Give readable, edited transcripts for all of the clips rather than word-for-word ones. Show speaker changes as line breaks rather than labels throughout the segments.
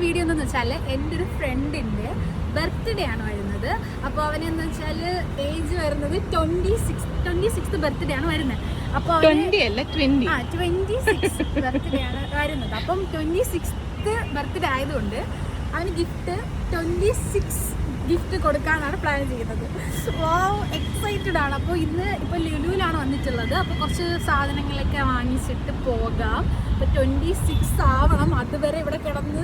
Video എന്താണെന്ന് വെച്ചാൽ എൻ്റെ ഒരു ഫ്രണ്ടിൻ്റെ ബർത്ത്ഡേ ആണ് വരുന്നത്. അപ്പോൾ അവനെന്ന് വെച്ചാൽ ഏജ് വരുന്നത് 26th ബർത്ത്ഡേ ആണ് വരുന്നത്. അപ്പോൾ 26 ബർത്ത്ഡേ ആണ് വരുന്നത്. അപ്പം 26th ബർത്ത്ഡേ ആയതുകൊണ്ട് അവന് ഗിഫ്റ്റ് 26 ഗിഫ്റ്റ് കൊടുക്കാനാണ് പ്ലാൻ ചെയ്യുന്നത്. എക്സൈറ്റഡ് ആണ്. അപ്പോൾ ഇപ്പോൾ ലുലുവിലാണ് വന്നിട്ടുള്ളത്. അപ്പോൾ കുറച്ച് സാധനങ്ങളൊക്കെ വാങ്ങിച്ചിട്ട് പോകാം. അപ്പോൾ 26 ആവണം, അതുവരെ ഇവിടെ കിടന്ന്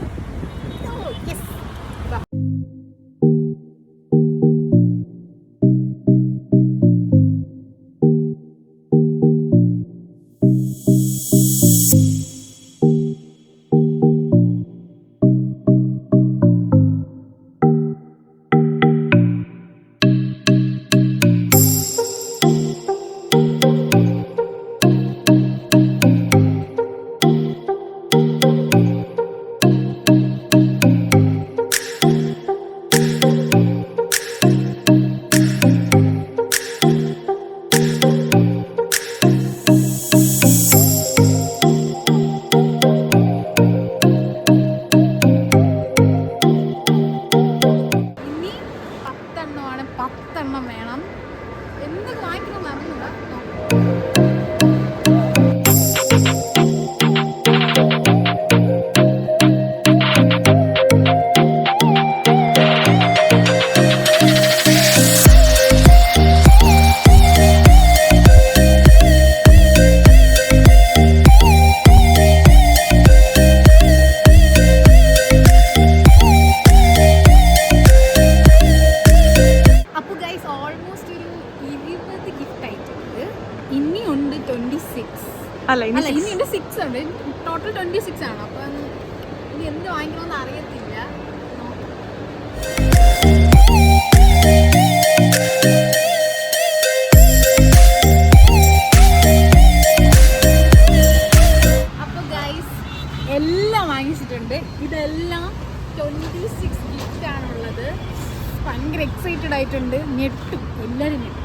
വേണം. എന്തൊക്കെ വാങ്ങിക്കണമെന്ന് അറിഞ്ഞൂടാ. ഇനിയുണ്ട് 26 അല്ല ഇനിയുണ്ട് 6 ഉണ്ട്. ടോട്ടൽ 26 ആണ്. അപ്പം ഇനി എന്ത് വാങ്ങിക്കണമെന്ന് അറിയത്തില്ല. അപ്പോൾ ഗൈസ് എല്ലാം വാങ്ങിച്ചിട്ടുണ്ട്. ഇതെല്ലാം 26 ഗിഫ്റ്റ് ആണുള്ളത്. ഭയങ്കര എക്സൈറ്റഡ് ആയിട്ടുണ്ട്. ഞെട്ടും, എല്ലാവരും ഞെട്ടും.